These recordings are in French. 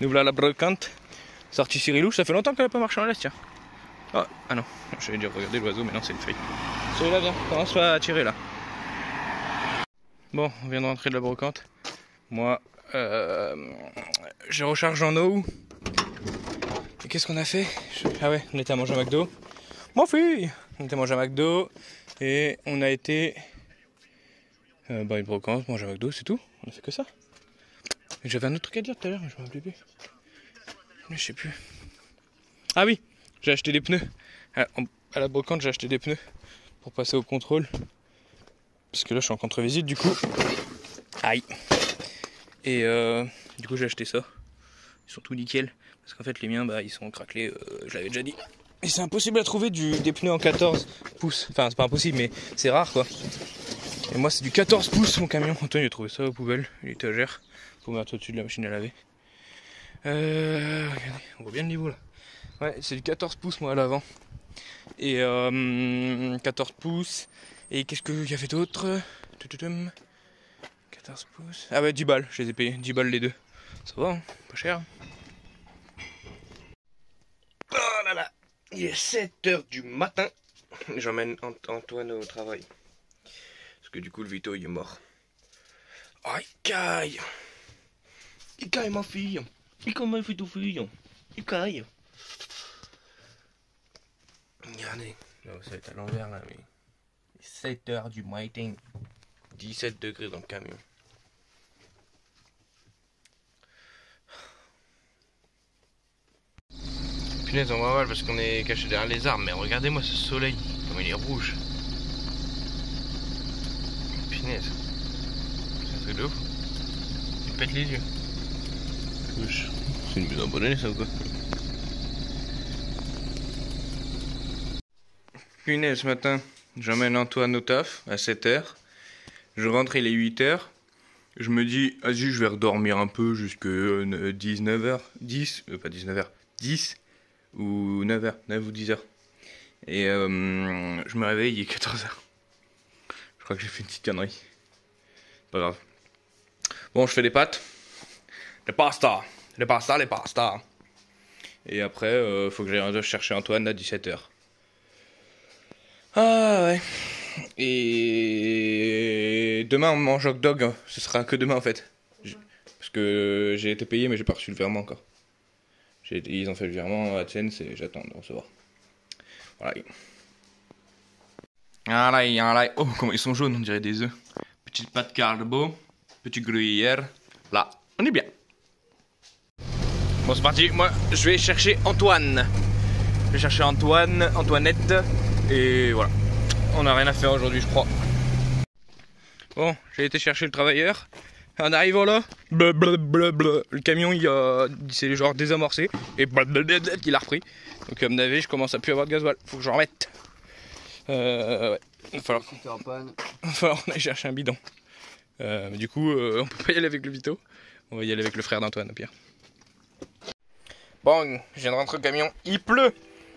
Nous voilà la brocante. Sortie Cyrilouche, ça fait longtemps qu'elle n'a pas marché en laisse, tiens. Oh, ah non, j'allais dire regarder l'oiseau, mais non, c'est une feuille. Celui-là, viens, commence à tirer là. Bon, on vient de rentrer de la brocante. Moi, je recharge en eau. Et qu'est-ce qu'on a fait? Ah ouais, on était à manger à McDo. Mon fille, on était à manger à McDo. Et on a été... une brocante, manger à McDo, c'est tout. On a fait que ça. J'avais un autre truc à dire tout à l'heure, mais je me rappelais plus. Mais je sais plus. Ah oui, j'ai acheté des pneus. À la brocante, j'ai acheté des pneus pour passer au contrôle. Parce que là, je suis en contre-visite, du coup. Aïe. Et du coup, j'ai acheté ça. Ils sont tout nickel. Parce qu'en fait, les miens, bah, ils sont craquelés. Je l'avais déjà dit. Et c'est impossible à trouver des pneus en 14 pouces. Enfin, c'est pas impossible, mais c'est rare, quoi. Et moi, c'est du 14 pouces, mon camion. Antoine, il a trouvé ça aux poubelles, l'étagère. Faut mettre au-dessus de la machine à laver. Regardez, on voit bien le niveau, là. Ouais, c'est du 14 pouces, moi, à l'avant. Et 14 pouces. Et qu'est-ce qu'il y avait d'autre? 14 pouces. Ah ouais, 10 balles, je les ai payés. 10 balles les deux. Ça va, hein, pas cher. Oh là là, il est 7h du matin. J'emmène Antoine au travail. Parce que du coup, le Vito, il est mort. Oh, il caille. Il caille, ma fille. Il comment il fait tout fille. Il caille. Regardez. Non, ça va être à l'envers là, mais... 7h du matin. 17 degrés dans le camion. Punaise, on va mal parce qu'on est caché derrière les arbres. Mais regardez-moi ce soleil. Comme il est rouge. Punaise. C'est un truc de ouf. Il pète les yeux. C'est une mise en bonne année ça ou quoi? Punaise, ce matin, j'emmène Antoine au taf à 7h. Je rentre, il est 8h. Je me dis, vas-y, je vais redormir un peu jusque 19h. 10, pas 19h, 10 ou 9h, 9 ou 10h. Et je me réveille, il est 14h. Je crois que j'ai fait une petite connerie. Pas grave. Bon, je fais des pâtes. Les pasta. Et après, faut que j'aille chercher Antoine à 17h. Ah ouais. Et demain on mange hot dog. Ce sera que demain en fait. Parce que j'ai été payé mais j'ai pas reçu le virement encore. Ils ont fait le virement à Tsen, j'attends de recevoir. Voilà. Oh, comment ils sont jaunes, on dirait des œufs. Petite pâte carbo, petit gruyère. Là, on est bien. Bon, c'est parti. Moi, je vais chercher Antoine. Je vais chercher Antoine, Antoinette. Et voilà. On n'a rien à faire aujourd'hui, je crois. Bon, j'ai été chercher le travailleur. En arrivant là, le camion il s'est genre désamorcé. Et il a repris. Donc, comme d'habitude, je commence à plus avoir de gasoil. Faut que j'en remette. Ouais. Il va falloir qu'on aille chercher un bidon. Mais du coup, on peut pas y aller avec le Vito. On va y aller avec le frère d'Antoine, au pire. Bon, je viens de rentrer au camion. Il pleut.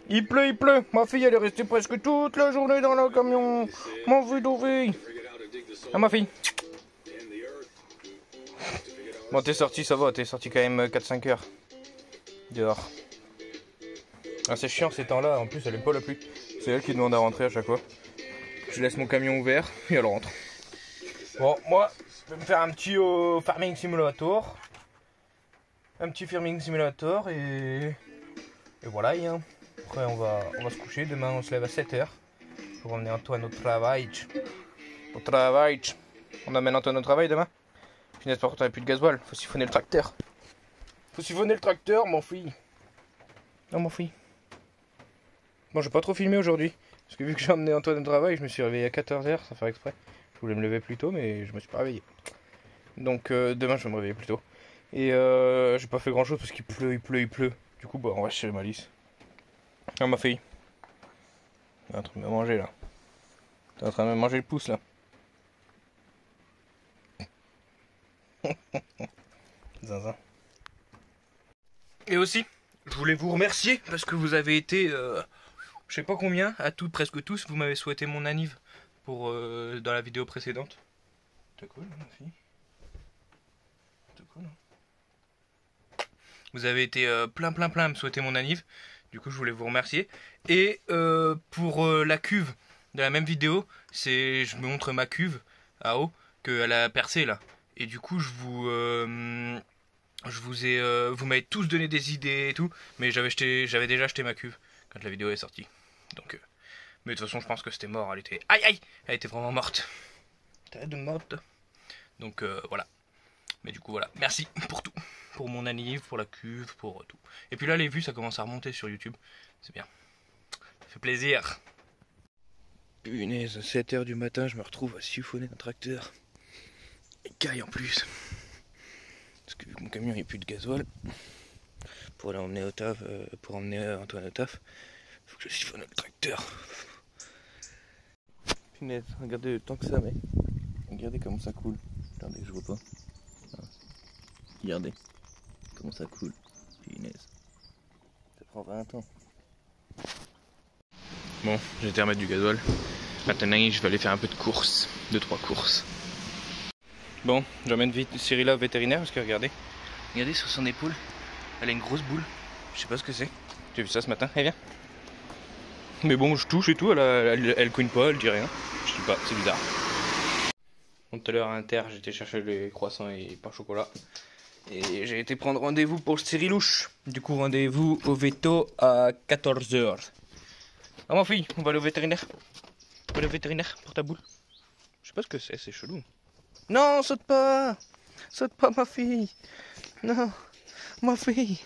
Il pleut. Ma fille, elle est restée presque toute la journée dans le camion. Mon fille. Ah, ma fille. Bon, t'es sorti, ça va. T'es sorti quand même 4-5 heures. Dehors. Ah, c'est chiant ces temps-là. En plus, elle aime pas la pluie. C'est elle qui demande à rentrer à chaque fois. Je laisse mon camion ouvert et elle rentre. Bon, moi, je vais me faire un petit farming simulator. Un petit farming simulator et voilà. Hein. Après, on va se coucher. Demain, on se lève à 7h pour emmener Antoine au travail. On amène Antoine au travail demain. Finesse, par contre, on n'a plus de gasoil. Faut siphonner le tracteur. Mon fille. Non, mon fille. Bon, je vais pas trop filmer aujourd'hui. Parce que vu que j'ai emmené Antoine au travail, je me suis réveillé à 14h sans faire exprès. Je voulais me lever plus tôt, mais je me suis pas réveillé. Donc, demain, je vais me réveiller plus tôt. Et j'ai pas fait grand chose parce qu'il pleut. Du coup, bah, on va chez Malice. Ah, ma fille. T'es en train de me manger là. T'es en train de me manger le pouce là. Zinzin. Et aussi, je voulais vous remercier parce que vous avez été, je sais pas combien, presque tous, vous m'avez souhaité mon anniv pour dans la vidéo précédente. T'es cool, ma fille. T'es cool. Vous avez été plein à me souhaiter mon anniv. Du coup, je voulais vous remercier. Et pour la cuve de la même vidéo, je me montre ma cuve à eau qu'elle a percé là. Et du coup, vous m'avez tous donné des idées et tout, mais j'avais déjà acheté ma cuve quand la vidéo est sortie. Donc, mais de toute façon, je pense que c'était mort. Elle était vraiment morte. T'arrêtes de morte. Donc voilà. Mais du coup voilà, merci pour tout. Pour mon anniv, pour la cuve, pour tout. Et puis là les vues ça commence à remonter sur YouTube. C'est bien. Ça fait plaisir. Punaise, 7h du matin, je me retrouve à siphonner un tracteur. Et caille en plus. Parce que vu que mon camion il n'y a plus de gasoil, pour l'emmener au taf, pour emmener Antoine au taf, faut que je siphonne le tracteur. Punaise, regardez le temps que ça met. Regardez comment ça coule. Attendez, je vois pas. Regardez comment ça coule. Punaise. Ça prend 20 ans. Bon, j'ai été remettre du gasoil. Maintenant, je vais aller faire un peu de course. 2-3 courses. Bon, j'emmène Cyrilla au vétérinaire parce que regardez. Regardez sur son épaule. Elle a une grosse boule. Je sais pas ce que c'est. J'ai vu ça ce matin. Elle vient. Mais bon, je touche et tout. Elle couine pas, elle dit rien. Je sais pas, c'est bizarre. Bon, tout à l'heure à Inter, j'étais chercher les croissants et pain au chocolat. Et j'ai été prendre rendez-vous pour Cyrilouche. Du coup, rendez-vous au veto à 14h. Ah, ma fille, on va aller au vétérinaire. On va aller au vétérinaire pour ta boule. Je sais pas ce que c'est chelou. Non, saute pas! Saute pas, ma fille! Non, ma fille!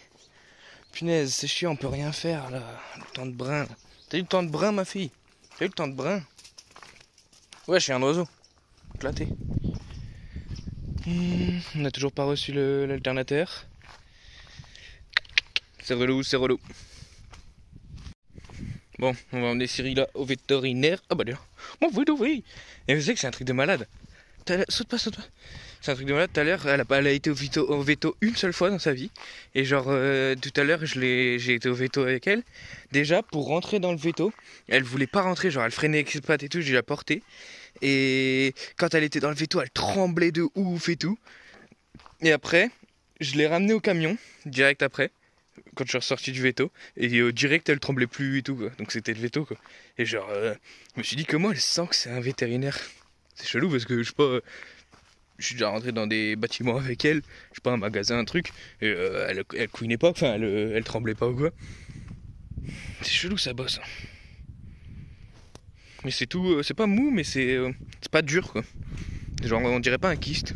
Punaise, c'est chiant, on peut rien faire là. Le temps de brin. T'as eu le temps de brin, ma fille? T'as eu le temps de brin? Ouais, je suis un oiseau. Éclaté. On n'a toujours pas reçu l'alternateur. C'est relou, c'est relou. Bon, on va emmener Cyrilla au vétérinaire. Ah bah déjà. Bon, oui. Et vous savez que c'est un truc de malade. Saute pas. C'est un truc de malade. Tout à l'heure, elle a été au veto une seule fois dans sa vie. Et genre, tout à l'heure, j'ai été au veto avec elle. Déjà, pour rentrer dans le veto, elle voulait pas rentrer. Genre, elle freinait avec ses pattes et tout. J'ai la portée. Et quand elle était dans le veto, elle tremblait de ouf et tout. Et après, je l'ai ramenée au camion, direct après, quand je suis ressorti du veto. Et direct, elle tremblait plus et tout, quoi. Donc c'était le veto, quoi. Et genre, je me suis dit, comment elle sent que c'est un vétérinaire? C'est chelou parce que je sais pas, je suis déjà rentré dans des bâtiments avec elle, je sais pas, un magasin, un truc. Et elle couinait pas, enfin, elle tremblait pas ou quoi. C'est chelou, ça bosse. Mais c'est tout, c'est pas mou, mais c'est pas dur, quoi. Genre, on dirait pas un kyste.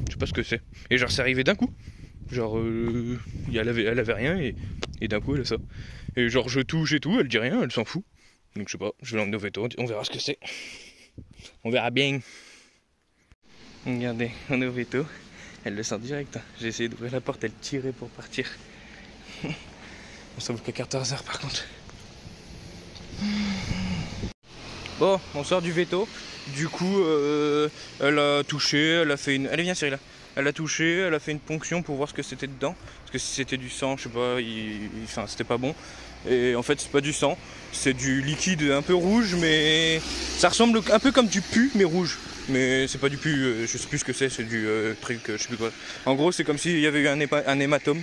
Je sais pas ce que c'est. Et genre, c'est arrivé d'un coup. Genre, elle avait rien et d'un coup, elle a ça. Et genre, je touche et tout, elle dit rien, elle s'en fout. Donc, je sais pas, je vais l'emmener au veto, on verra ce que c'est. On verra bien. Regardez, on est au veto. Elle le sent direct. Hein. J'ai essayé d'ouvrir la porte, elle tirait pour partir. On s'ouvre qu'à 14h par contre. Bon, on sort du veto. Du coup, elle a touché, elle a fait une... Allez, viens Cyrilla. Elle a touché, elle a fait une ponction pour voir ce que c'était dedans. Parce que si c'était du sang, je sais pas, enfin, c'était pas bon. Et en fait, c'est pas du sang, c'est du liquide un peu rouge, mais ça ressemble un peu comme du pu, mais rouge. Mais c'est pas du pu, je sais plus ce que c'est du truc, je sais plus quoi. En gros, c'est comme s'il y avait eu un hématome.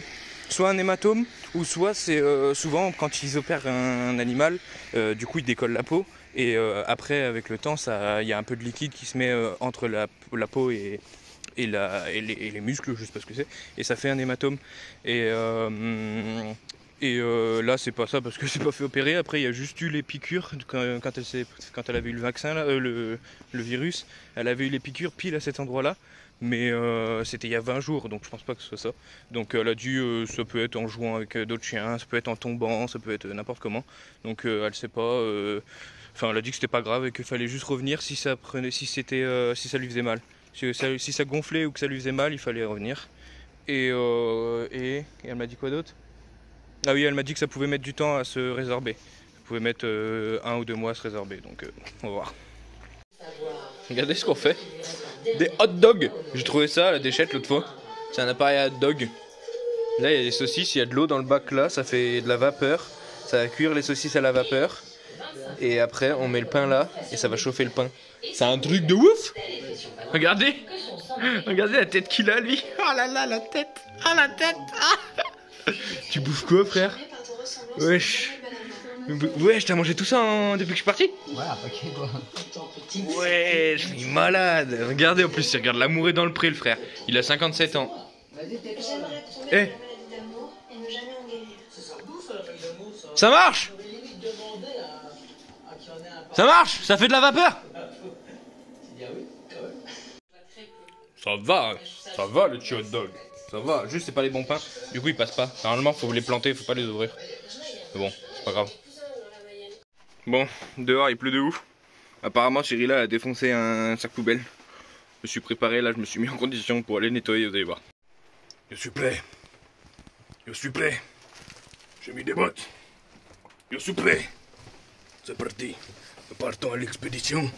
Soit un hématome, ou soit c'est souvent quand ils opèrent un animal, du coup ils décollent la peau. Et après, avec le temps, il y a un peu de liquide qui se met entre la peau et les muscles, je sais pas ce que c'est. Et ça fait un hématome. Et là, c'est pas ça parce que c'est pas fait opérer. Après, il y a juste eu les piqûres quand elle avait eu le vaccin, là, le virus. Elle avait eu les piqûres pile à cet endroit-là. Mais c'était il y a 20 jours, donc je pense pas que ce soit ça. Donc elle a dit ça peut être en jouant avec d'autres chiens, ça peut être en tombant, ça peut être n'importe comment. Donc elle sait pas. Enfin, elle a dit que c'était pas grave et qu'il fallait juste revenir si ça lui faisait mal. Si ça gonflait ou que ça lui faisait mal, il fallait revenir. Et elle m'a dit quoi d'autre? Ah oui, elle m'a dit que ça pouvait mettre du temps à se résorber. Ça pouvait mettre 1 ou 2 mois à se résorber, donc on va voir. Regardez ce qu'on fait. Des hot dogs. J'ai trouvé ça à la déchette l'autre fois. C'est un appareil à hot dog. Là, il y a des saucisses, il y a de l'eau dans le bac là, ça fait de la vapeur. Ça va cuire les saucisses à la vapeur. Et après, on met le pain là et ça va chauffer le pain. C'est un truc de ouf. Regardez. Regardez la tête qu'il a, lui. Oh là là, la tête. Ah, la tête. Ah. Tu bouffes quoi, frère? Wesh. Wesh, t'as mangé tout ça depuis que je suis parti? Ouais, un paquet quoi. Ouais, je suis malade. Regardez en plus, il regarde l'amour est dans le pré, le frère. Il a 57 ans. Eh, ça marche? Ça marche? Ça fait de la vapeur? Ça va le petit hot dog. Ça va, juste c'est pas les bons pains. Du coup ils passent pas. Normalement faut les planter, faut pas les ouvrir. Mais bon, c'est pas grave. Bon, dehors il pleut de ouf. Apparemment Cyrilla a défoncé un sac poubelle. Je me suis préparé là, je me suis mis en condition pour aller nettoyer, vous allez voir. Je suis prêt. Je suis prêt. J'ai mis des bottes. Je suis prêt. C'est parti. Nous partons à l'expédition.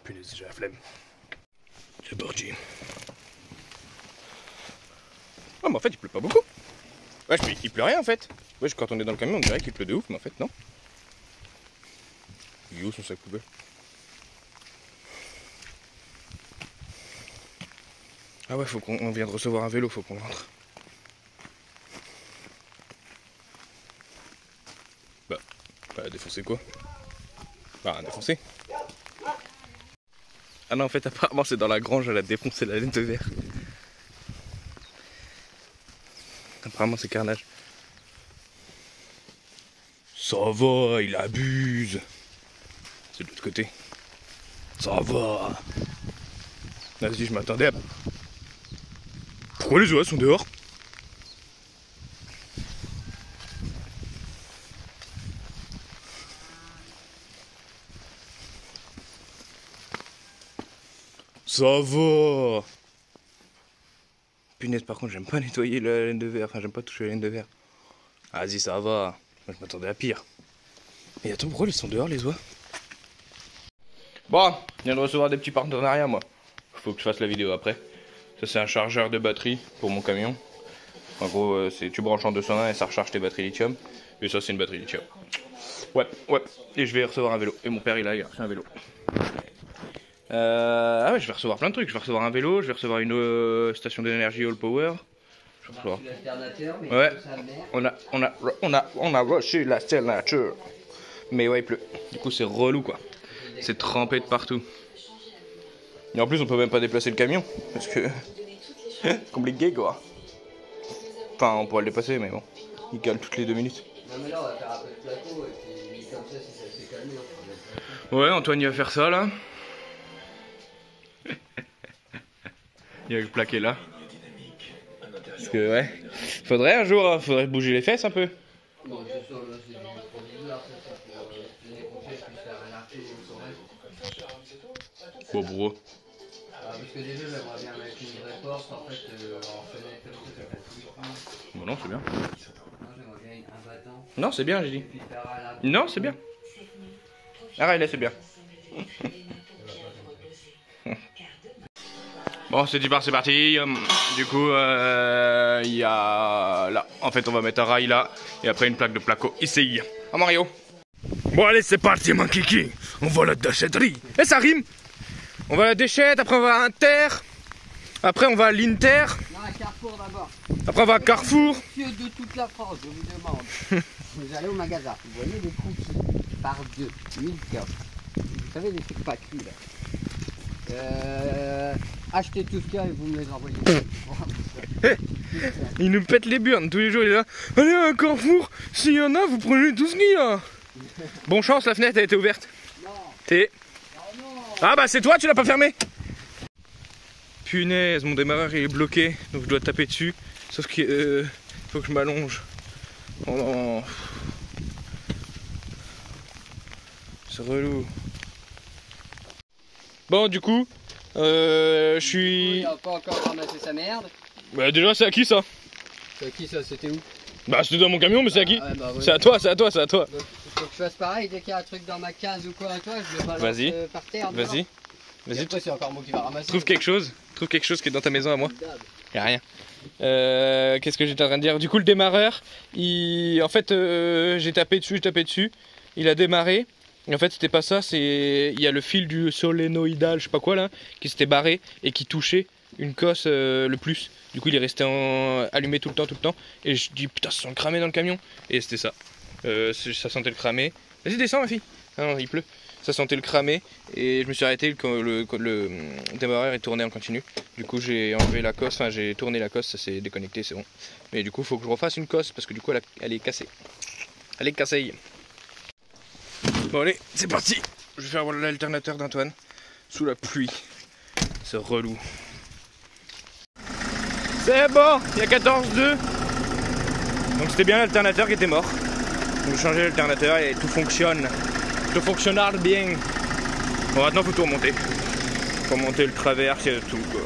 Punaise, j'ai la flemme. C'est parti. Ah mais en fait il pleut pas beaucoup. Ouais, il pleut rien en fait. Ouais, quand on est dans le camion on dirait qu'il pleut de ouf, mais en fait non. Il est où son sac poubelle? Ah ouais, on vient de recevoir un vélo, faut qu'on rentre. Bah, défoncer quoi? Bah, défoncer. Ah non, en fait, apparemment, c'est dans la grange, elle a défoncé la laine de verre. Apparemment, c'est carnage. Ça va, il abuse. C'est de l'autre côté. Ça va. Vas-y, je m'attendais à... Pourquoi les oies sont dehors? Ça va. Punaise, par contre, j'aime pas nettoyer la laine de verre. Enfin, j'aime pas toucher la laine de verre. Ah, vas-y, ça va. Moi, je m'attendais à pire. Mais attends, pourquoi ils sont dehors, les oies? Bon, je viens de recevoir des petits partenariats, moi. Faut que je fasse la vidéo après. Ça, c'est un chargeur de batterie pour mon camion. En gros, tu branches en 220 et ça recharge tes batteries lithium. Et ça, c'est une batterie lithium. Ouais. Et je vais recevoir un vélo. Et mon père, il a reçu un vélo. Ah ouais, je vais recevoir plein de trucs. Je vais recevoir un vélo, je vais recevoir une station d'énergie All Power. Je vais recevoir... Ouais, on a reçu l'alternateur. Mais ouais, il pleut. Du coup, c'est relou quoi. C'est trempé de partout. Et en plus, on peut même pas déplacer le camion. Parce que. Compliqué quoi. Enfin, on pourrait le dépasser, mais bon. Il cale toutes les 2 minutes. Non, mais là, on va faire un peu de placo et puis comme ça, si ça s'est calmé, on fera Ouais, Antoine, il va faire ça là. Il va le plaquer là. Parce que, ouais. Faudrait un jour, faudrait bouger les fesses un peu. bon, c'est sûr, là, c'est du provisoire, ça, c'est pour l'année prochaine, je puisse faire un article au forêt. Bon, bro. Parce que déjà, j'aimerais bien mettre une vraie porte, en fait, en fenêtre, comme ça fait plus. Bon, non, c'est bien. Moi, j'aimerais bien un battant. Non, c'est bien, j'ai dit. Et puis faire un article. Non, c'est bien. Arrête, là, c'est bien. Bon, c'est parti. Du coup, il y a là. En fait, on va mettre un rail là. Et après, une plaque de placo ici. Ah, Mario. Bon, allez, c'est parti, mon kiki. On va à la déchetterie. Et ça rime. On va à la déchette. Après, on va à Inter. Après, on va à l'Inter. Non, à Carrefour d'abord. Après, on va à Carrefour. Monsieur de toute la France, je vous demande. Vous allez au magasin, vous voyez des cookies par 2, 1000 coques. Vous savez, des trucs pas cuits là. Achetez tout ce qu'il y a et vous me les envoyez. Il nous pète les burnes tous les jours. Il est là. Allez à un Carrefour. S'il y en a, vous prenez tout ce qu'il y a. Bon chance, la fenêtre a été ouverte. Non. Et... Oh non. Ah bah c'est toi, tu l'as pas fermé. Punaise, mon démarreur il est bloqué, donc je dois taper dessus. Sauf qu'il faut que je m'allonge. Oh non. C'est relou. Bon du coup, je suis... Il n'a pas encore ramassé sa merde. Bah déjà c'est à qui ça? C'est à qui ça? C'était où? Bah c'était dans mon camion mais c'est à qui? Ouais, bah, ouais. C'est à toi, c'est à toi, c'est à toi. Faut que je fasse pareil, dès qu'il y a un truc dans ma case ou quoi à toi, je le balance par terre. Vas-y. Vas-y. Après c'est encore moi qui va ramasser. Trouve quelque chose qui est dans ta maison à moi. Y'a rien. Qu'est-ce que j'étais en train de dire? Du coup le démarreur, en fait j'ai tapé dessus, il a démarré. Et en fait c'était pas ça, il y a le fil du solénoïdal, je sais pas quoi là, qui s'était barré et qui touchait. une cosse le plus. Du coup il est resté allumé tout le temps. Et je dis putain ça sent le cramé dans le camion. Et c'était ça. Ça sentait le cramé. Vas-y descends ma fille. Ah non il pleut. Ça sentait le cramé et je me suis arrêté quand le démarreur est tourné en continu. Du coup j'ai enlevé la cosse, enfin j'ai tourné la cosse, ça s'est déconnecté, c'est bon. Mais du coup il faut que je refasse une cosse parce que du coup elle est cassée. Elle est cassée. Bon allez, c'est parti. Je vais faire l'alternateur d'Antoine sous la pluie. C'est relou. C'est bon, il y a 14,2. Donc c'était bien l'alternateur qui était mort. Donc j'ai changé l'alternateur et tout fonctionne. Tout fonctionne bien. Bon maintenant faut tout remonter. Faut monter le travers et tout quoi.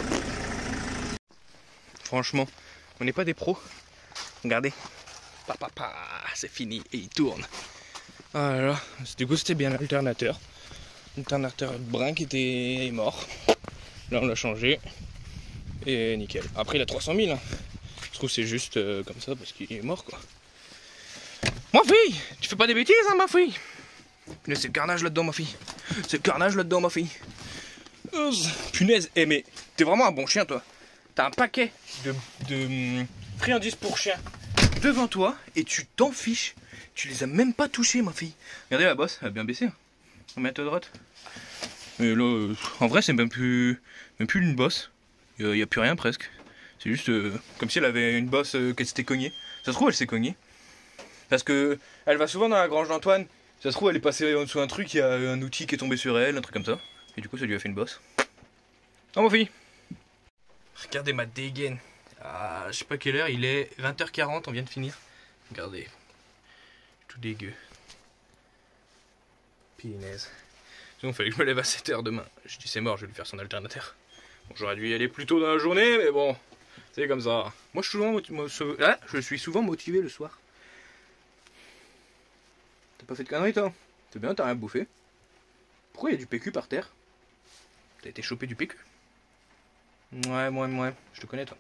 Franchement, on n'est pas des pros. Regardez. C'est fini et il tourne. Ah là là. Du coup c'était bien l'alternateur. L'alternateur brun qui était mort. Là on l'a changé. Et nickel. Après il a 300 000. Je trouve que c'est juste comme ça parce qu'il est mort quoi. Ma fille, tu fais pas des bêtises hein ma fille. C'est le carnage là-dedans ma fille. C'est le carnage là-dedans ma fille. Punaise, mais t'es vraiment un bon chien toi. T'as un paquet de friandises pour chien devant toi et tu t'en fiches. Tu les as même pas touchés ma fille. Regardez la bosse, elle a bien baissé. Hein. On met à droite. Et là, en vrai c'est même plus une bosse. Il n'y a plus rien presque. C'est juste comme si elle avait une bosse qu'elle s'était cognée. Ça se trouve elle s'est cognée. Parce que elle va souvent dans la grange d'Antoine. Ça se trouve elle est passée en dessous d'un truc, il y a un outil qui est tombé sur elle, un truc comme ça. Et du coup ça lui a fait une bosse. Oh ma fille. Regardez ma dégaine. Ah, je sais pas quelle heure, il est 20h40, on vient de finir. Regardez. Tout dégueu. Pinaise. Sinon il fallait que je me lève à 7h demain. Je dis c'est mort, je vais lui faire son alternateur. Bon, j'aurais dû y aller plus tôt dans la journée, mais bon, c'est comme ça. Moi je suis souvent motivé le soir. T'as pas fait de conneries toi? C'est bien, t'as rien bouffé. Pourquoi il y a du PQ par terre? T'as été chopé du PQ? Ouais, je te connais toi.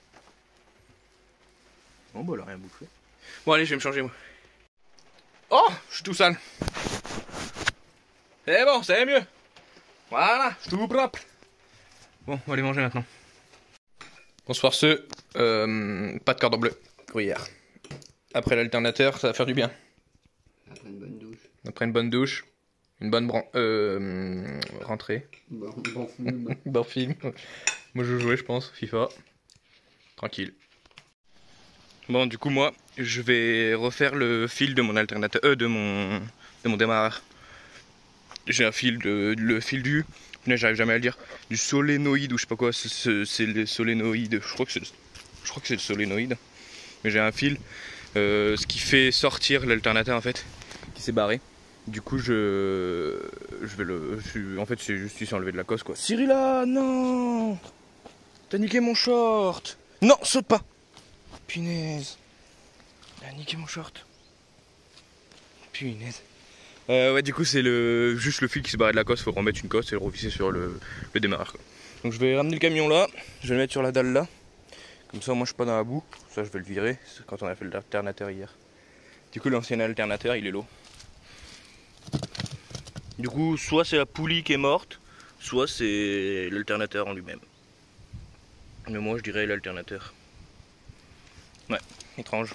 Bon bah elle a rien bouffé. Bon allez, je vais me changer moi. Oh, je suis tout sale. C'est bon, c'est mieux. Voilà, je suis tout propre. Bon, on va aller manger maintenant. Bonsoir ceux, pas de cordon bleu, gruyère. Après l'alternateur, ça va faire du bien. Après une bonne douche. Après une bonne douche, une bonne rentrée. Bon film. Bon film. Moi je jouais je pense, FIFA. Tranquille. Bon du coup moi, je vais refaire le fil de mon alternateur, de mon démarreur. J'ai un fil le fil du... J'arrive jamais à le dire. Du solénoïde ou je sais pas quoi, c'est le solénoïde. Je crois que c'est le solénoïde. Mais j'ai un fil, ce qui fait sortir l'alternateur en fait, qui s'est barré. Du coup je vais en fait c'est juste ici enlever de la cosse quoi. Cyrilla, non! T'as niqué mon short! Non, saute pas! Punaise! T'as niqué mon short. Punaise. Ouais du coup c'est juste le fil qui se barrait de la cosse, faut remettre une cosse et le revisser sur le démarreur quoi. Donc je vais ramener le camion là, je vais le mettre sur la dalle là. Comme ça moi je suis pas dans la boue, ça je vais le virer, c'est quand on a fait l'alternateur hier. Du coup l'ancien alternateur il est lourd. Du coup soit c'est la poulie qui est morte, soit c'est l'alternateur en lui-même. Mais moi je dirais l'alternateur. Ouais, étrange.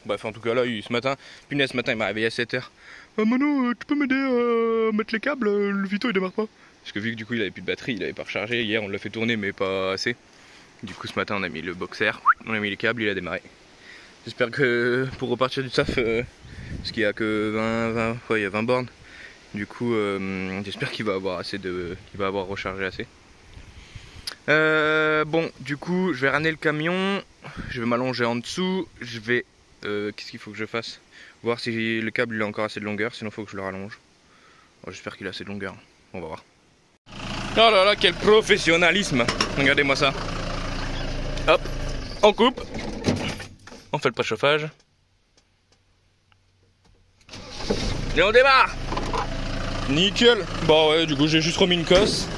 Bref en tout cas là ce matin il m'a réveillé à 7h. Mano, tu peux m'aider à mettre les câbles, le Vito il démarre pas. Parce que vu que du coup il avait plus de batterie, il avait pas rechargé, hier on l'a fait tourner mais pas assez. Du coup ce matin on a mis le boxer, on a mis les câbles, il a démarré. J'espère que pour repartir du taf, parce qu'il y a que 20, il y a 20 bornes. Du coup j'espère qu'il va avoir assez qu'il va avoir rechargé assez. Bon du coup je vais ramener le camion, je vais m'allonger en dessous, je vais... qu'est-ce qu'il faut que je fasse? Voir si le câble il a encore assez de longueur, sinon il faut que je le rallonge. Bon, j'espère qu'il a assez de longueur, on va voir. Oh là là, quel professionnalisme! Regardez-moi ça. Hop, on coupe. On fait le préchauffage. Et on démarre! Nickel! Bon ouais, du coup j'ai juste remis une cosse.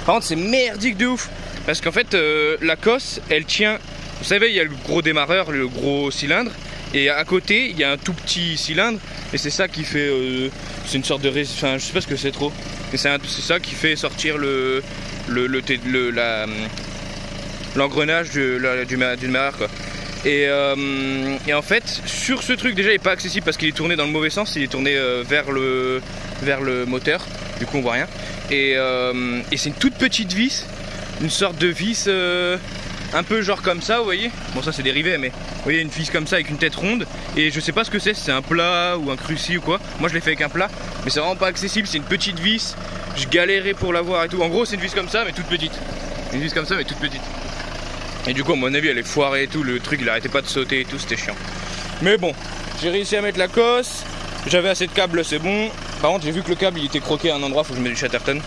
Par contre c'est merdique de ouf. Parce qu'en fait la cosse elle tient... Vous savez il y a le gros démarreur, le gros cylindre. Et à côté il y a un tout petit cylindre. Et c'est ça qui fait... c'est une sorte de... Enfin je sais pas ce que c'est trop. Mais c'est ça qui fait sortir l'engrenage du démarreur quoi. Et en fait, sur ce truc, déjà il n'est pas accessible parce qu'il est tourné dans le mauvais sens, il est tourné vers le moteur, du coup on voit rien. Et c'est une toute petite vis, une sorte de vis un peu genre comme ça, vous voyez. Bon ça c'est des rivets, mais vous voyez une vis comme ça avec une tête ronde. Et je sais pas ce que c'est, si c'est un plat ou un cruci ou quoi. Moi je l'ai fait avec un plat, mais c'est vraiment pas accessible, c'est une petite vis. Je galérais pour l'avoir et tout. En gros c'est une vis comme ça mais toute petite. Une vis comme ça mais toute petite. Et du coup à mon avis elle est foirée et tout, le truc il arrêtait pas de sauter et tout, c'était chiant. Mais bon, j'ai réussi à mettre la cosse, j'avais assez de câbles, c'est bon. Par contre j'ai vu que le câble il était croqué à un endroit, faut que je mette du Chatterton.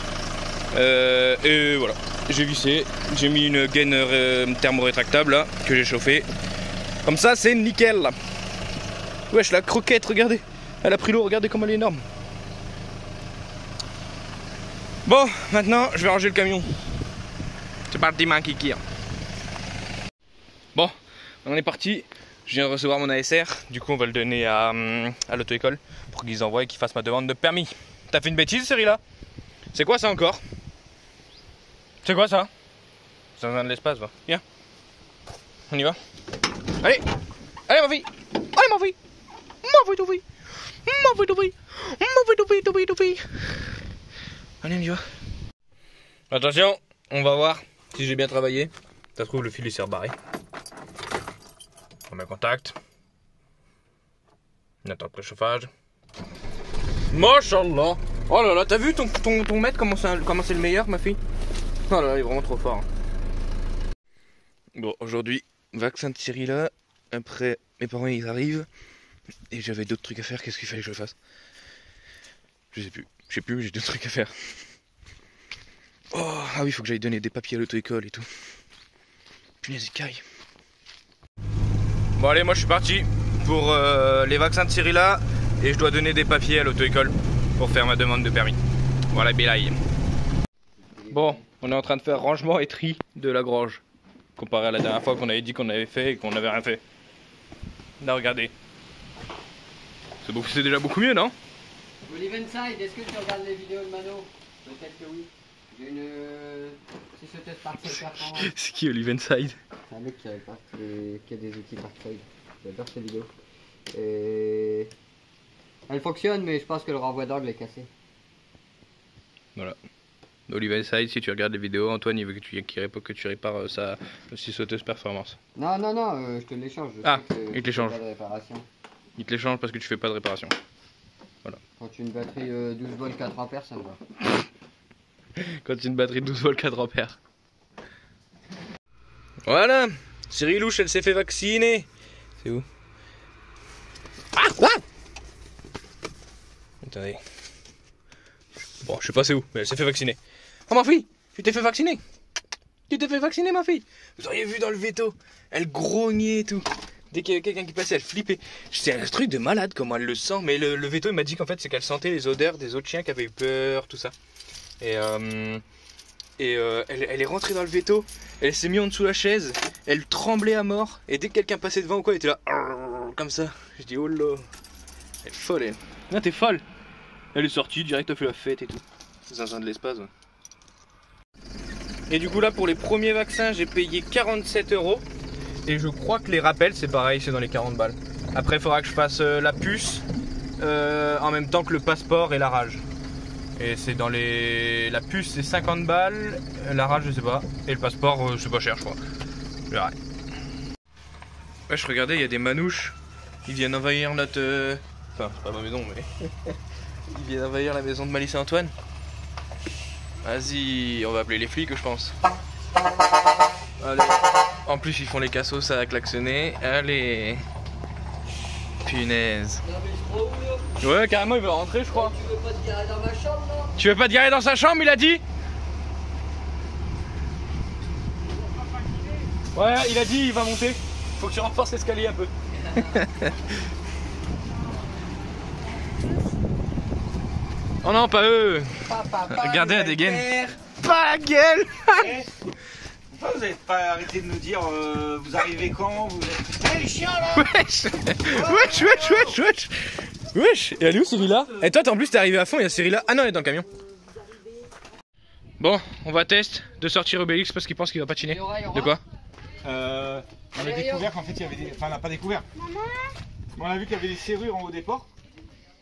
Et voilà, j'ai vissé, j'ai mis une gaine thermorétractable là, que j'ai chauffé. Comme ça c'est nickel là. Wesh la croquette, regardez, elle a pris l'eau, regardez comme elle est énorme. Bon, maintenant je vais ranger le camion. C'est parti ma kiki. Bon, on est parti. Je viens de recevoir mon ASR. Du coup, on va le donner à l'auto-école pour qu'ils envoient et qu'ils fassent ma demande de permis. T'as fait une bêtise, Cyrilla? C'est quoi ça encore? C'est quoi ça? Ça vient de l'espace, va. Viens. On y va. Allez! Allez, ma fille! Allez, ma fille! Ma fille, ma fille! Ma fille, ma fille! Ma fille, ma fille, ma fille! Allez, on y va. Attention, on va voir si j'ai bien travaillé. Ça se trouve, le fil il s'est rebarré. On met contact. On attend le préchauffage. Machallah. Oh là là, t'as vu ton maître comment c'est le meilleur, ma fille? Oh là là, il est vraiment trop fort. Bon, aujourd'hui, vaccin de Cyrilla. Après, mes parents ils arrivent. Et j'avais d'autres trucs à faire. Qu'est-ce qu'il fallait que je fasse? Je sais plus. Je sais plus, mais j'ai d'autres trucs à faire. Oh, ah oui, il faut que j'aille donner des papiers à l'auto-école et tout. Punaise, il caille. Bon allez, moi je suis parti pour les vaccins de Cyrilla et je dois donner des papiers à l'auto-école pour faire ma demande de permis. Voilà, bilaï. Bon, on est en train de faire rangement et tri de la grange comparé à la dernière fois qu'on avait dit qu'on avait fait et qu'on n'avait rien fait. Là, regardez. C'est déjà beaucoup mieux, non? Olivenside, est-ce que tu regardes les vidéos de Mano? Peut-être que oui. J'ai une sauteuse partielle performance. C'est qui Olivenside? C'est un mec qui a des outils partiels. J'adore ces vidéos. Et... elle fonctionne, mais je pense que le renvoi d'angle est cassé. Voilà. Olivenside, si tu regardes les vidéos, Antoine il veut que tu répares sa sauteuse performance. Non, non, non, je te l'échange. Ah, il te l'échange. Il te l'échange parce que tu fais pas de réparation. Voilà. Quand tu as une batterie 12 volts 4 ampères, ça me va. Quand tu as une batterie de 12 volts 4 ampères. Voilà, Cyrilouche elle s'est fait vacciner. C'est où? Ah, ah, attendez. Bon, je sais pas c'est où, mais elle s'est fait vacciner. Oh ma fille, tu t'es fait vacciner? Tu t'es fait vacciner ma fille? Vous auriez vu dans le veto, elle grognait et tout. Dès qu'il y avait quelqu'un qui passait, elle flippait. C'est un truc de malade comment elle le sent. Mais le veto il m'a dit qu'en fait c'est qu'elle sentait les odeurs des autres chiens qui avaient eu peur, tout ça. Et elle est rentrée dans le veto, elle s'est mise en dessous de la chaise, elle tremblait à mort, et dès que quelqu'un passait devant ou quoi, elle était là, comme ça. Je dis oh là, elle est folle elle. Non t'es folle. Elle est sortie, direct a fait la fête et tout. C'est un de l'espace. Ouais. Et du coup là pour les premiers vaccins j'ai payé 47 €. Et je crois que les rappels c'est pareil, c'est dans les 40 balles. Après il faudra que je fasse la puce en même temps que le passeport et la rage. Et c'est dans les... la puce c'est 50 balles, la rage je sais pas, et le passeport c'est pas cher je crois. Je verrai. Ouais je regardais, il y a des manouches, ils viennent envahir notre... Enfin c'est pas ma maison mais... ils viennent envahir la maison de Malice et Antoine. Vas-y, on va appeler les flics je pense. Allez. En plus ils font les cassos à klaxonner, allez. Punaise. Ouais, carrément, il veut rentrer, je crois. Tu veux pas te garer dans ma chambre, non? Tu veux pas te garer dans sa chambre, il a dit? Ouais, il a dit, il va monter. Faut que tu renforces l'escalier un peu. Oh non, pas eux. Regardez la dégaine. Pas la gueule. Pourquoi vous n'avez pas arrêté de nous dire vous arrivez quand? Vous êtes... les chiens là. Wesh. Wesh. Wesh. Et elle est où Cyrilla? Et toi en plus t'es arrivé à fond, il y a Cyrilla. Ah non elle est dans le camion. Bon, on va tester de sortir Obélix parce qu'il pense qu'il va patiner. De quoi? On a découvert qu'en fait il y avait des... Enfin on n'a pas découvert. On a vu qu'il y avait des serrures en haut des portes.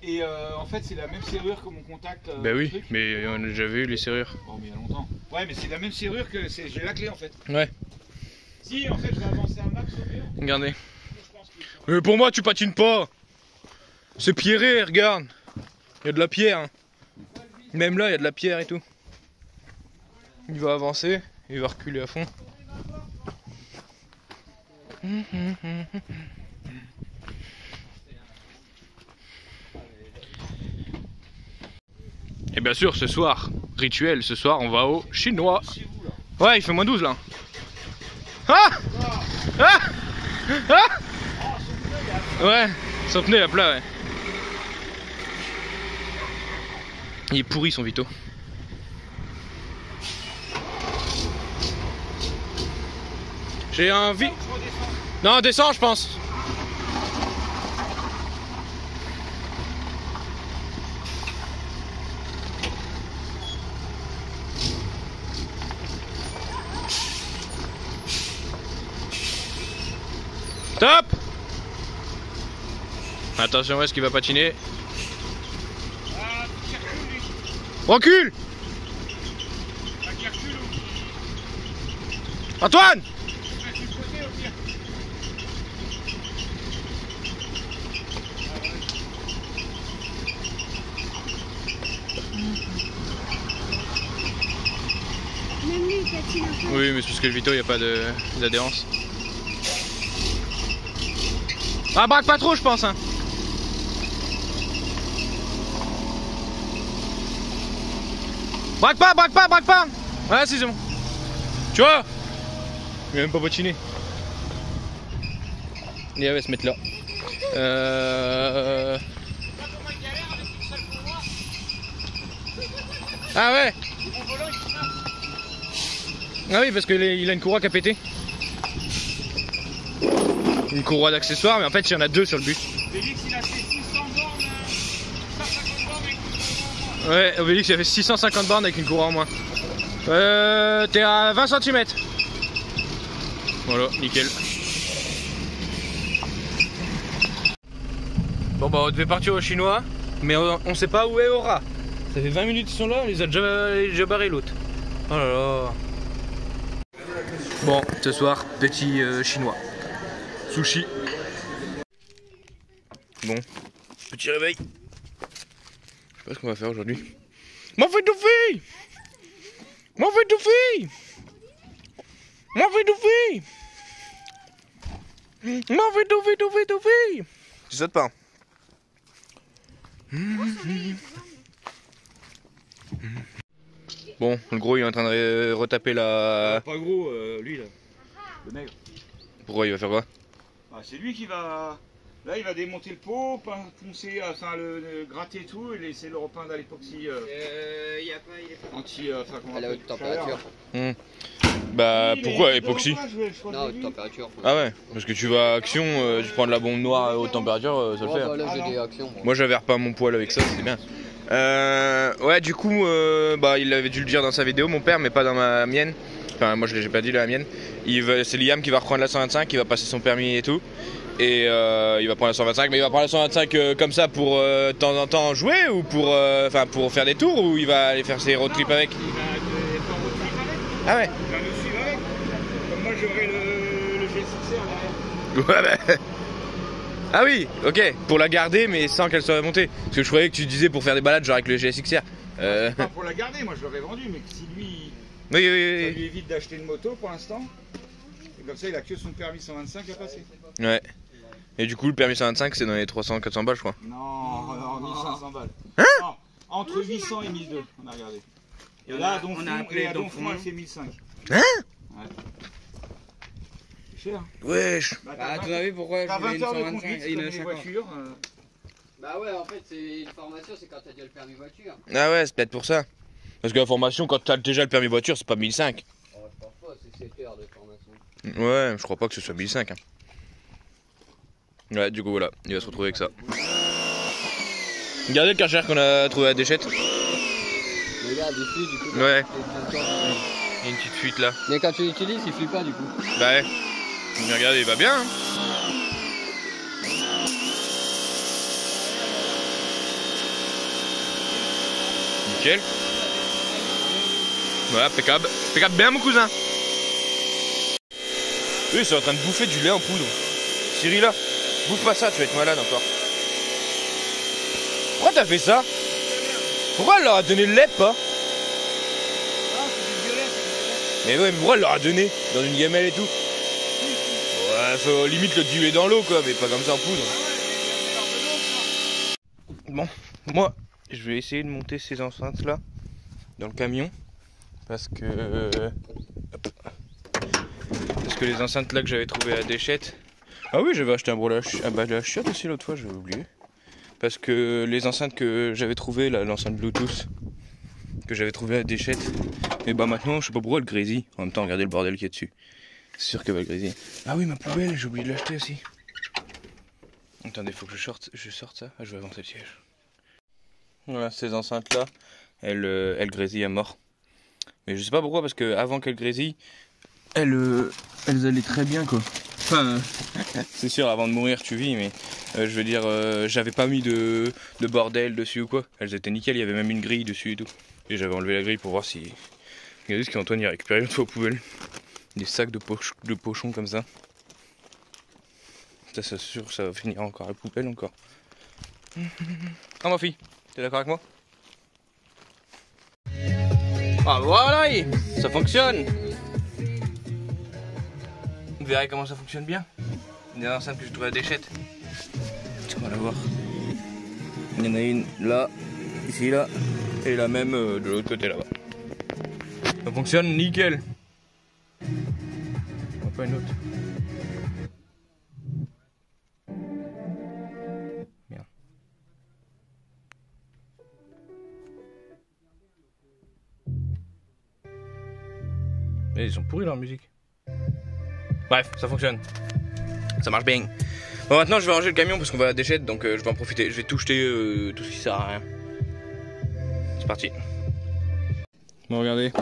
Et en fait c'est la même serrure que mon contact. Bah oui, mais on a déjà vu les serrures. Oh mais il y a longtemps. Ouais mais c'est la même serrure que j'ai la clé en fait. Ouais. Si en fait je vais avancer un max au mur. Regardez. Mais pour moi tu patines pas. C'est pierré, regarde. Il y a de la pierre. Hein. Même là il y a de la pierre et tout. Il va avancer, il va reculer à fond. Et bien sûr, ce soir, rituel, ce soir, on va au chinois. Ouais, il fait moins 12 là. Ah ah ah ouais, son pneu à plat, ouais. Il est pourri son Vito. J'ai envie. Non, descends, je pense. Stop. Attention, est-ce qu'il va patiner? Recule. Antoine. Oui, mais c'est parce que le Vito, il n'y a pas d'adhérence. Ah, braque pas trop, je pense. Hein. Braque pas, braque pas, braque pas. Ouais, c'est bon. Tu vois? Il a même pas patiné. Il va se mettre là. Ah ouais. Ah oui, parce qu'il a une courroie qui a pété. Une courroie d'accessoires, mais en fait il y en a deux sur le bus. Obélix il a fait 600 bornes, 150 bornes avec une courroie en moins. Ouais, Obélix il a fait 650 bornes avec une courroie en moins. T'es à 20 cm. Voilà, nickel. Bon bah on devait partir au chinois, mais on sait pas où est Aura. Ça fait 20 minutes qu'ils sont là, on les a déjà barré l'autre. Oh là là. Bon, ce soir, petit chinois. Sushi. Bon, petit réveil. Je sais pas ce qu'on va faire aujourd'hui. M'en fais tout. M'en fais tout. M'en fais tout. M'en fais tout. Tu sautes pas. Bon, le gros il est en train de retaper la... Pas gros, lui là, le maigre. Pourquoi il va faire quoi? Ah, c'est lui qui va... Là il va démonter le pot, poncer, enfin le gratter et tout, et laisser le repeindre à l'époxy Il a pas, il est pas... anti... à la haute température. Bah pourquoi époxy? Non, haute température. Ah ouais, parce que tu vas à Action, tu prends de la bombe noire à haute température, ça le fait. Bah, là j'ai des actions. Moi j'avais pas mon poil avec ça, c'était bien. Ouais, du coup, bah il avait dû le dire dans sa vidéo, mon père, mais pas dans ma mienne. Enfin, moi je l'ai pas dit la mienne. C'est Liam qui va reprendre la 125, il va passer son permis et tout. Et il va prendre la 125, mais il va prendre la 125 comme ça pour de temps en temps jouer ou pour, pour faire des tours, ou il va aller faire ses road trips avec? Ah ouais. Il va nous suivre avec. Comme moi j'aurai le G6R derrière. Ouais, bah... Ah oui, ok, pour la garder mais sans qu'elle soit montée. Parce que je croyais que tu disais pour faire des balades genre avec le GSXR. Pas pour la garder, moi je l'aurais vendu, mais si lui, oui. ça lui évite d'acheter une moto pour l'instant. Et comme ça il a que son permis 125 à passer. Ouais. Et du coup le permis 125 c'est dans les 300-400 balles je crois. Non, 1500 balles. Hein? Non, entre 800 et 1200, on a regardé. Et là, on a appelé Donfond, elle fait 1005. Hein? Ouais. C'est cher. Wesh. Bah, tu as vu pourquoi T'as je voulais 20 une heures de 125 conduite et une comme les 50. voitures. Bah ouais, en fait, c'est une formation, c'est quand t'as déjà le permis voiture. Ah ouais, c'est peut-être pour ça. Parce que la formation, quand t'as déjà le permis voiture, c'est pas 1005. Oh, je pense pas, c'est 7 heures de formation. Ouais, je crois pas que ce soit 1005. Hein. Ouais, du coup voilà, il va se retrouver avec ça. Regardez le Karcher qu'on a trouvé à la déchette. Regarde ici, du coup. Ouais. Il y a une petite fuite là. Mais quand tu l'utilises, il fuit pas du coup. Bah ouais. Mais regardez, il va bien. Hein. Nickel. Voilà, impeccable. Impeccable bien mon cousin. Eux ils sont en train de bouffer du lait en poudre. Cyril là, bouffe pas ça, tu vas être malade encore. Pourquoi t'as fait ça? Pourquoi elle leur a donné le lait pas? Mais ouais, mais pourquoi elle leur a donné dans une gamelle et tout? Ouais, faut limite le diluer dans l'eau quoi, mais pas comme ça en poudre. Bon, moi, je vais essayer de monter ces enceintes là dans le camion parce que les enceintes là que j'avais trouvées à la déchette. Ah oui, j'avais acheté un brûle à la chiotte aussi l'autre fois, j'avais oublié. Parce que les enceintes que j'avais trouvées, l'enceinte Bluetooth que j'avais trouvée à la déchette, et bah maintenant je sais pas pourquoi elle grésille. En même temps, regardez le bordel qu'il y a dessus. C'est sûr qu'elle va grésiller. Ah oui, ma poubelle, j'ai oublié de l'acheter aussi. Attendez, faut que je sorte ça. Ah, je vais avancer le siège. Voilà, ces enceintes là, elles grésillent à mort. Mais je sais pas pourquoi, parce que avant qu'elles grésillent, elles allaient très bien quoi. Enfin, c'est sûr, avant de mourir tu vis, mais je veux dire, j'avais pas mis de bordel dessus ou quoi. Elles étaient nickel, il y avait même une grille dessus et tout. Et j'avais enlevé la grille pour voir si... Regardez ce qu'Antoine y a récupéré une fois aux poubelles. Des sacs de pochons comme ça. Ça c'est sûr, ça va finir encore à la poubelle encore. Ah ma fille, t'es d'accord avec moi? Ah voilà, ça fonctionne. Vous verrez comment ça fonctionne bien. Une enceinte que j'ai trouvée à la déchette. On va la voir. Il y en a une là, ici là, et la même de l'autre côté là-bas. Ça fonctionne nickel. On va pas une autre. Merde. Mais ils sont pourris leur musique. Bref, ça fonctionne. Ça marche bien. Bon, maintenant je vais ranger le camion parce qu'on va à la déchette, donc je vais en profiter. Je vais tout jeter, tout ce qui sert à rien. C'est parti. Bon, regardez.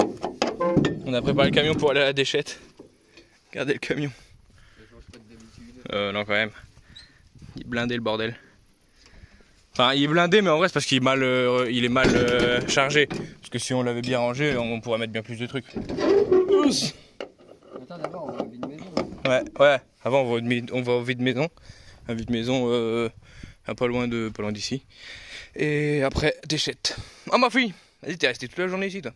On a préparé le camion pour aller à la déchette. Regardez le camion. Non, quand même. Il est blindé le bordel. Enfin, il est blindé, mais en vrai, c'est parce qu'il est mal chargé. Parce que si on l'avait bien rangé, on pourrait mettre bien plus de trucs. Attends, d'abord, on va au vide-maison. Ouais. Avant, on va au vide-maison. Un vide-maison pas loin d'ici. Et après, déchette. Oh ma fille! Vas-y, t'es resté toute la journée ici, toi.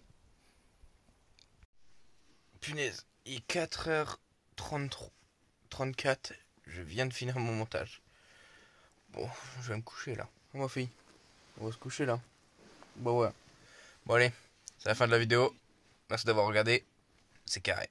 Punaise, il est 4h34. Je viens de finir mon montage. Bon, je vais me coucher là. Oh ma fille, on va se coucher là. Bon ouais. Bon allez, c'est la fin de la vidéo. Merci d'avoir regardé. C'est carré.